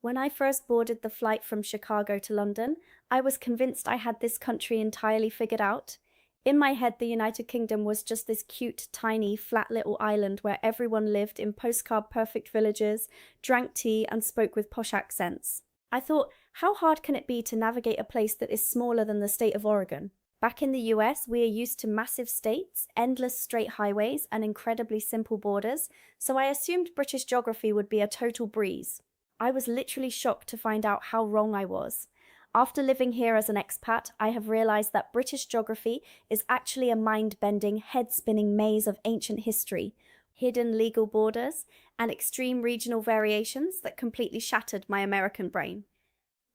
When I first boarded the flight from Chicago to London, I was convinced I had this country entirely figured out. In my head, the United Kingdom was just this cute, tiny, flat little island where everyone lived in postcard perfect villages, drank tea, and spoke with posh accents. I thought, how hard can it be to navigate a place that is smaller than the state of Oregon? Back in the US, we are used to massive states, endless straight highways, and incredibly simple borders, so I assumed British geography would be a total breeze. I was literally shocked to find out how wrong I was. After living here as an expat, I have realized that British geography is actually a mind-bending, head-spinning maze of ancient history, hidden legal borders, and extreme regional variations that completely shattered my American brain.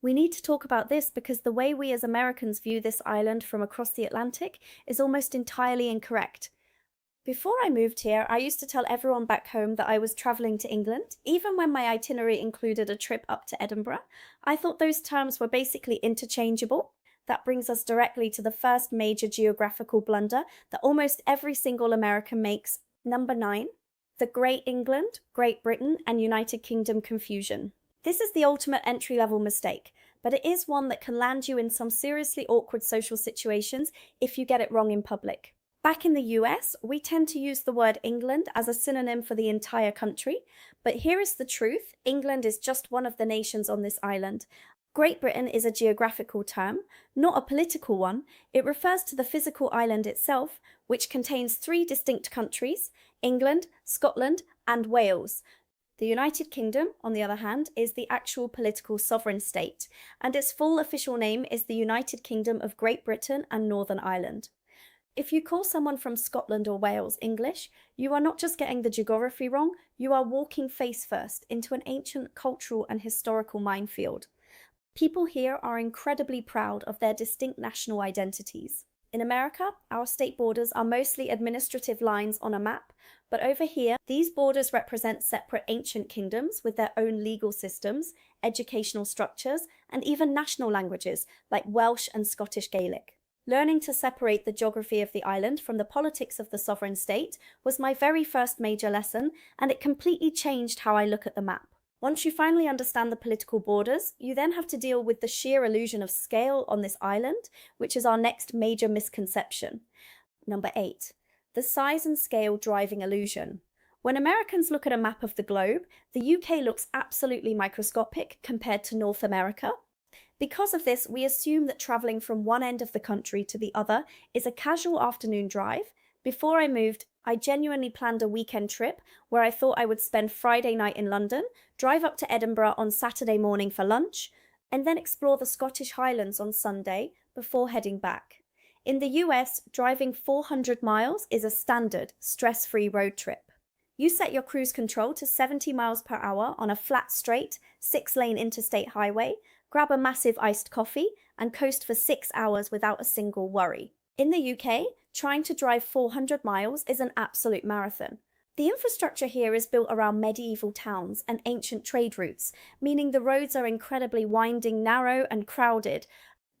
We need to talk about this because the way we as Americans view this island from across the Atlantic is almost entirely incorrect. Before I moved here, I used to tell everyone back home that I was traveling to England, even when my itinerary included a trip up to Edinburgh. I thought those terms were basically interchangeable. That brings us directly to the first major geographical blunder that almost every single American makes. Number 9, the Great England, Great Britain, and United Kingdom confusion. This is the ultimate entry-level mistake, but it is one that can land you in some seriously awkward social situations if you get it wrong in public. Back in the US, we tend to use the word England as a synonym for the entire country, but here is the truth: England is just one of the nations on this island. Great Britain is a geographical term, not a political one. It refers to the physical island itself, which contains 3 distinct countries: England, Scotland, and Wales. The United Kingdom, on the other hand, is the actual political sovereign state, and its full official name is the United Kingdom of Great Britain and Northern Ireland. If you call someone from Scotland or Wales English, you are not just getting the geography wrong, you are walking face first into an ancient cultural and historical minefield. People here are incredibly proud of their distinct national identities. In America, our state borders are mostly administrative lines on a map, but over here, these borders represent separate ancient kingdoms with their own legal systems, educational structures, and even national languages like Welsh and Scottish Gaelic. Learning to separate the geography of the island from the politics of the sovereign state was my very first major lesson, and it completely changed how I look at the map. Once you finally understand the political borders, you then have to deal with the sheer illusion of scale on this island, which is our next major misconception. Number 8, the size and scale driving illusion. When Americans look at a map of the globe, the UK looks absolutely microscopic compared to North America. Because of this, we assume that traveling from one end of the country to the other is a casual afternoon drive. Before I moved, I genuinely planned a weekend trip where I thought I would spend Friday night in London, drive up to Edinburgh on Saturday morning for lunch, and then explore the Scottish Highlands on Sunday before heading back. In the US, driving 400 miles is a standard, stress-free road trip. You set your cruise control to 70 miles per hour on a flat, straight, 6-lane interstate highway, grab a massive iced coffee, and coast for 6 hours without a single worry. In the UK, trying to drive 400 miles is an absolute marathon. The infrastructure here is built around medieval towns and ancient trade routes, meaning the roads are incredibly winding, narrow, and crowded.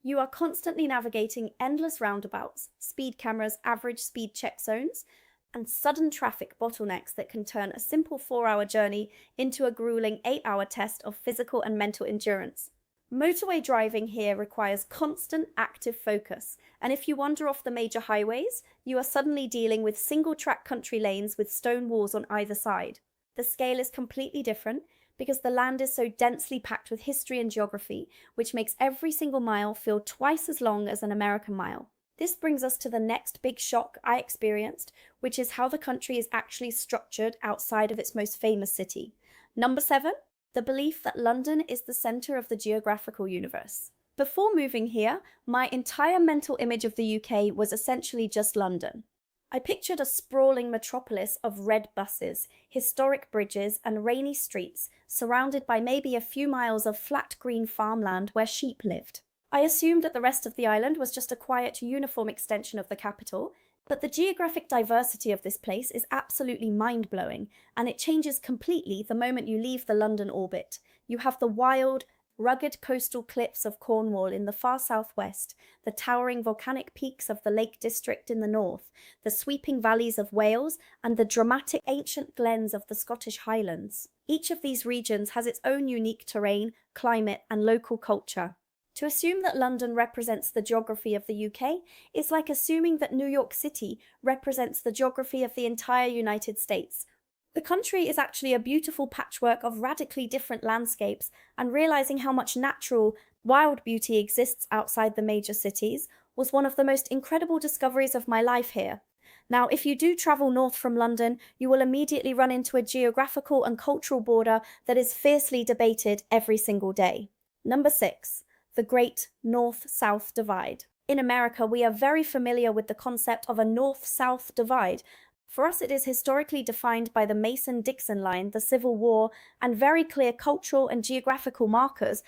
You are constantly navigating endless roundabouts, speed cameras, average speed check zones, and sudden traffic bottlenecks that can turn a simple 4-hour journey into a grueling 8-hour test of physical and mental endurance. Motorway driving here requires constant active focus, and if you wander off the major highways, you are suddenly dealing with single-track country lanes with stone walls on either side. The scale is completely different because the land is so densely packed with history and geography, which makes every single mile feel twice as long as an American mile. This brings us to the next big shock I experienced, which is how the country is actually structured outside of its most famous city. Number 7. The belief that London is the center of the geographical universe. Before moving here, my entire mental image of the UK was essentially just London. I pictured a sprawling metropolis of red buses, historic bridges, and rainy streets, surrounded by maybe a few miles of flat green farmland where sheep lived. I assumed that the rest of the island was just a quiet, uniform extension of the capital, but the geographic diversity of this place is absolutely mind-blowing, and it changes completely the moment you leave the London orbit. You have the wild, rugged coastal cliffs of Cornwall in the far southwest, the towering volcanic peaks of the Lake District in the north, the sweeping valleys of Wales, and the dramatic ancient glens of the Scottish Highlands. Each of these regions has its own unique terrain, climate, and local culture. To assume that London represents the geography of the UK is like assuming that New York City represents the geography of the entire United States. The country is actually a beautiful patchwork of radically different landscapes, and realizing how much natural, wild beauty exists outside the major cities was one of the most incredible discoveries of my life here. Now, if you do travel north from London, you will immediately run into a geographical and cultural border that is fiercely debated every single day. Number 6. The Great North-South Divide. In America, we are very familiar with the concept of a North-South divide. For us, it is historically defined by the Mason-Dixon line, the Civil War, and very clear cultural and geographical markers.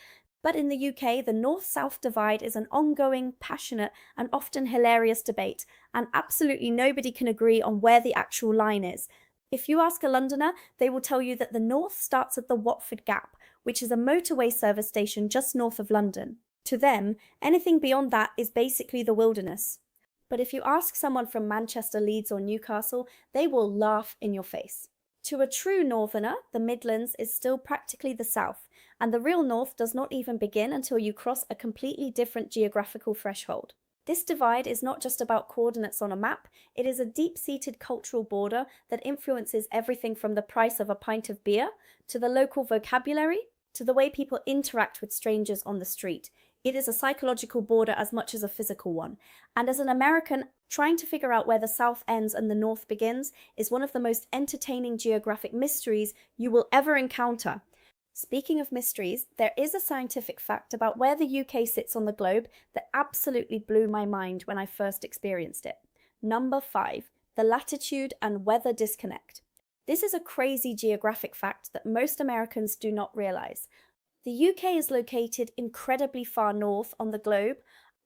But in the UK, the North-South divide is an ongoing, passionate, and often hilarious debate, and absolutely nobody can agree on where the actual line is. If you ask a Londoner, they will tell you that the North starts at the Watford Gap, which is a motorway service station just north of London. To them, anything beyond that is basically the wilderness. But if you ask someone from Manchester, Leeds, or Newcastle, they will laugh in your face. To a true northerner, the Midlands is still practically the south, and the real north does not even begin until you cross a completely different geographical threshold. This divide is not just about coordinates on a map, it is a deep-seated cultural border that influences everything from the price of a pint of beer, to the local vocabulary, to the way people interact with strangers on the street. It is a psychological border as much as a physical one. And as an American, trying to figure out where the South ends and the North begins is one of the most entertaining geographic mysteries you will ever encounter. Speaking of mysteries, there is a scientific fact about where the UK sits on the globe that absolutely blew my mind when I first experienced it. Number 5, the latitude and weather disconnect. This is a crazy geographic fact that most Americans do not realize. The UK is located incredibly far north on the globe.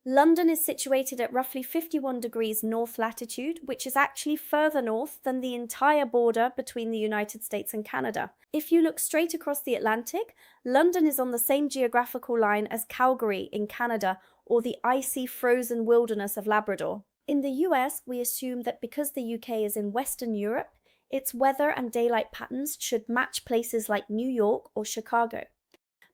London is situated at roughly 51 degrees north latitude, which is actually further north than the entire border between the United States and Canada. If you look straight across the Atlantic, London is on the same geographical line as Calgary in Canada or the icy frozen wilderness of Labrador. In the US, we assume that because the UK is in Western Europe, its weather and daylight patterns should match places like New York or Chicago.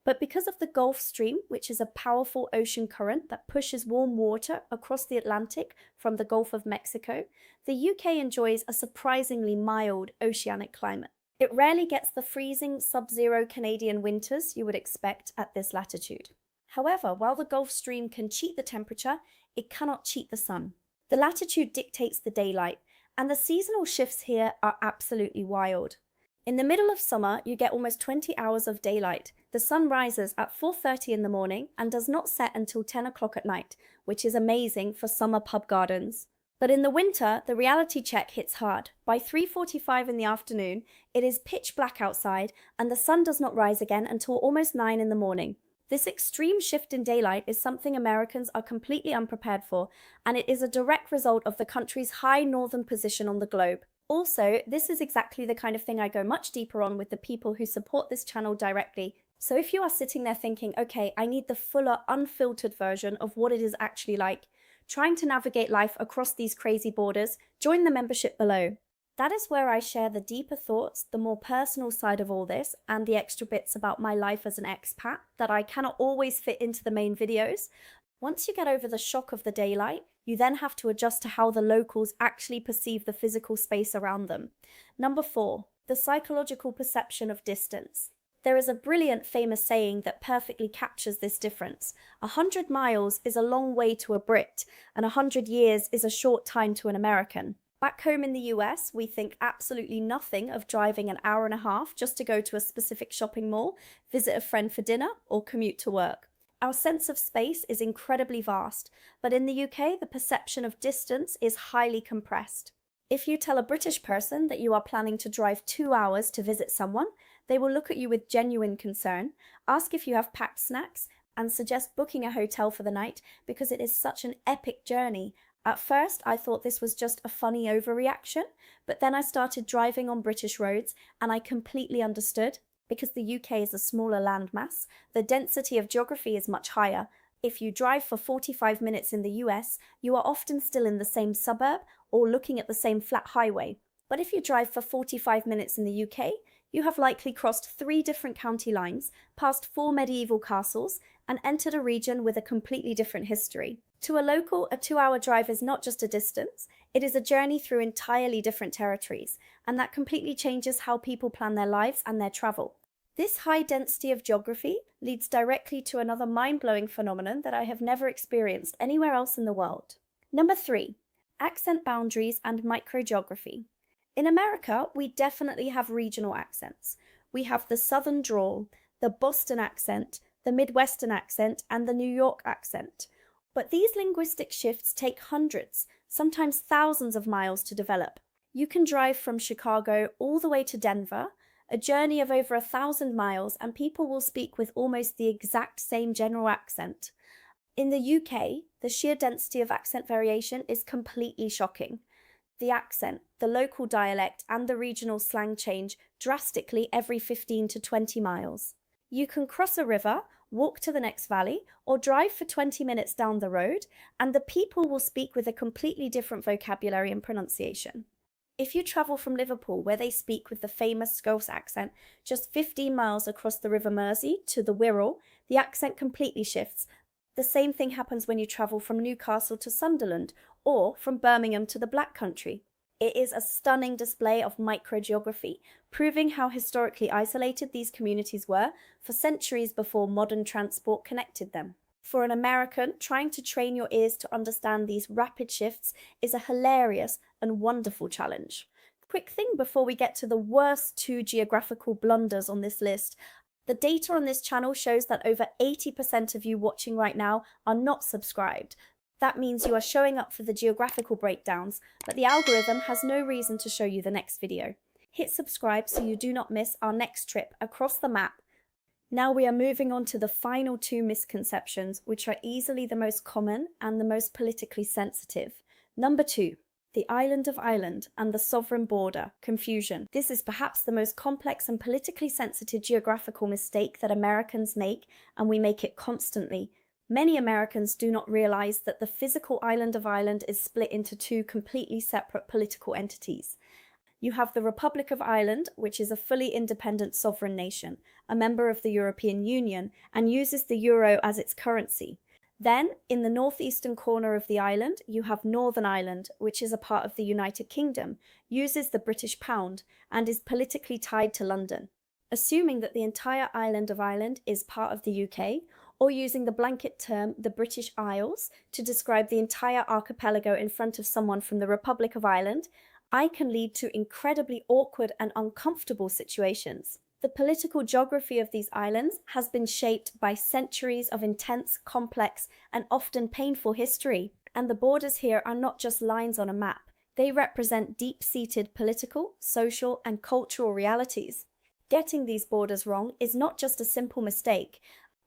But because of the Gulf Stream, which is a powerful ocean current that pushes warm water across the Atlantic from the Gulf of Mexico, the UK enjoys a surprisingly mild oceanic climate. It rarely gets the freezing sub-zero Canadian winters you would expect at this latitude. However, while the Gulf Stream can cheat the temperature, it cannot cheat the sun. The latitude dictates the daylight, and the seasonal shifts here are absolutely wild. In the middle of summer, you get almost 20 hours of daylight. The sun rises at 4:30 in the morning and does not set until 10 o'clock at night, which is amazing for summer pub gardens. But in the winter, the reality check hits hard. By 3:45 in the afternoon, it is pitch black outside, and the sun does not rise again until almost 9 in the morning. This extreme shift in daylight is something Americans are completely unprepared for, and it is a direct result of the country's high northern position on the globe. Also, this is exactly the kind of thing I go much deeper on with the people who support this channel directly. So if you are sitting there thinking, okay, I need the fuller, unfiltered version of what it is actually like, trying to navigate life across these crazy borders, join the membership below. That is where I share the deeper thoughts, the more personal side of all this, and the extra bits about my life as an expat that I cannot always fit into the main videos. Once you get over the shock of the daylight, you then have to adjust to how the locals actually perceive the physical space around them. Number 4, the psychological perception of distance. There is a brilliant famous saying that perfectly captures this difference. 100 miles is a long way to a Brit, and 100 years is a short time to an American. Back home in the US, we think absolutely nothing of driving an hour and a half just to go to a specific shopping mall, visit a friend for dinner, or commute to work. Our sense of space is incredibly vast, but in the UK, the perception of distance is highly compressed. If you tell a British person that you are planning to drive 2 hours to visit someone, they will look at you with genuine concern, ask if you have packed snacks, and suggest booking a hotel for the night because it is such an epic journey. At first, I thought this was just a funny overreaction, but then I started driving on British roads and I completely understood. Because the UK is a smaller landmass, the density of geography is much higher. If you drive for 45 minutes in the US, you are often still in the same suburb or looking at the same flat highway. But if you drive for 45 minutes in the UK, You have likely crossed 3 different county lines, passed 4 medieval castles, and entered a region with a completely different history. To a local, a 2-hour drive is not just a distance, it is a journey through entirely different territories, and that completely changes how people plan their lives and their travel. This high density of geography leads directly to another mind-blowing phenomenon that I have never experienced anywhere else in the world. Number 3. Accent boundaries and microgeography. In America, we definitely have regional accents. We have the Southern drawl, the Boston accent, the Midwestern accent, and the New York accent. But these linguistic shifts take hundreds, sometimes thousands of miles to develop. You can drive from Chicago all the way to Denver, a journey of over 1,000 miles, and people will speak with almost the exact same general accent. In the UK, the sheer density of accent variation is completely shocking. The accent, the local dialect, and the regional slang change drastically every 15 to 20 miles. You can cross a river, walk to the next valley, or drive for 20 minutes down the road, and the people will speak with a completely different vocabulary and pronunciation. If you travel from Liverpool, where they speak with the famous Scouse accent, just 15 miles across the River Mersey to the Wirral, the accent completely shifts. The same thing happens when you travel from Newcastle to Sunderland, or from Birmingham to the Black Country. It is a stunning display of microgeography, proving how historically isolated these communities were for centuries before modern transport connected them. For an American, trying to train your ears to understand these rapid shifts is a hilarious and wonderful challenge. Quick thing before we get to the worst 2 geographical blunders on this list. The data on this channel shows that over 80% of you watching right now are not subscribed. That means you are showing up for the geographical breakdowns, but the algorithm has no reason to show you the next video. Hit subscribe so you do not miss our next trip across the map. Now we are moving on to the final 2 misconceptions, which are easily the most common and the most politically sensitive. Number 2. The island of Ireland and the sovereign border, confusion. This is perhaps the most complex and politically sensitive geographical mistake that Americans make, and we make it constantly. Many Americans do not realize that the physical island of Ireland is split into 2 completely separate political entities. You have the Republic of Ireland, which is a fully independent sovereign nation, a member of the European Union, and uses the euro as its currency. Then, in the northeastern corner of the island, you have Northern Ireland, which is a part of the United Kingdom, uses the British pound, and is politically tied to London. Assuming that the entire island of Ireland is part of the UK, or using the blanket term the British Isles to describe the entire archipelago in front of someone from the Republic of Ireland, can lead to incredibly awkward and uncomfortable situations. The political geography of these islands has been shaped by centuries of intense, complex, and often painful history, and the borders here are not just lines on a map. They represent deep-seated political, social, and cultural realities. Getting these borders wrong is not just a simple mistake.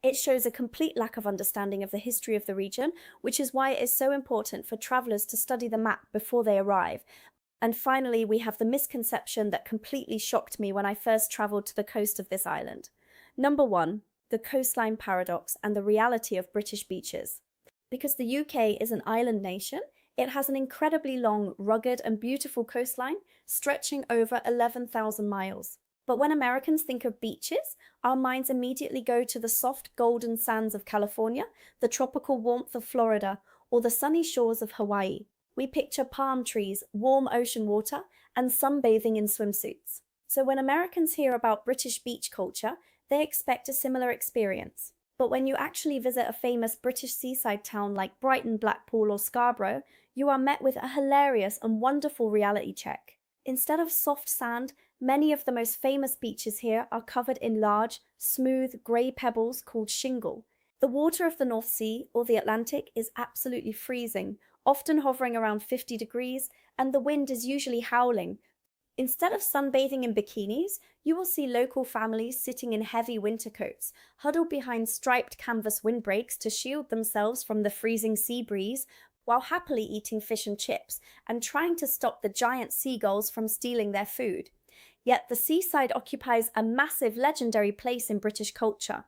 It shows a complete lack of understanding of the history of the region, which is why it is so important for travelers to study the map before they arrive. And finally, we have the misconception that completely shocked me when I first traveled to the coast of this island. Number 1, the coastline paradox and the reality of British beaches. Because the UK is an island nation, it has an incredibly long, rugged, and beautiful coastline stretching over 11,000 miles. But when Americans think of beaches, our minds immediately go to the soft golden sands of California, the tropical warmth of Florida, or the sunny shores of Hawaii. We picture palm trees, warm ocean water, and sunbathing in swimsuits. So when Americans hear about British beach culture, they expect a similar experience. But when you actually visit a famous British seaside town like Brighton, Blackpool, or Scarborough, you are met with a hilarious and wonderful reality check. Instead of soft sand, many of the most famous beaches here are covered in large, smooth, grey pebbles called shingle. The water of the North Sea or the Atlantic is absolutely freezing, often hovering around 50 degrees, and the wind is usually howling. Instead of sunbathing in bikinis, you will see local families sitting in heavy winter coats, huddled behind striped canvas windbreaks to shield themselves from the freezing sea breeze, while happily eating fish and chips and trying to stop the giant seagulls from stealing their food. Yet the seaside occupies a massive legendary place in British culture.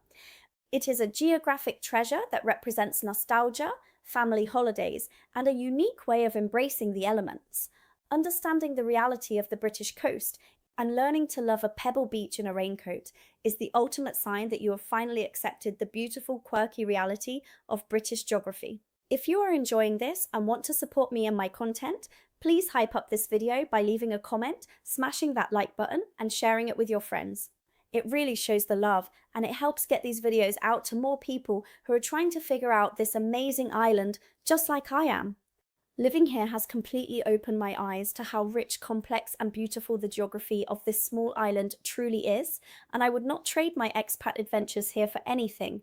It is a geographic treasure that represents nostalgia, family holidays, and a unique way of embracing the elements. Understanding the reality of the British coast And learning to love a pebble beach in a raincoat is the ultimate sign that you have finally accepted the beautiful, quirky reality of British geography. If you are enjoying this and want to support me and my content, please hype up this video by leaving a comment, smashing that like button, and sharing it with your friends. It really shows the love, and it helps get these videos out to more people who are trying to figure out this amazing island just like I am. Living here has completely opened my eyes to how rich, complex, and beautiful the geography of this small island truly is, and I would not trade my expat adventures here for anything.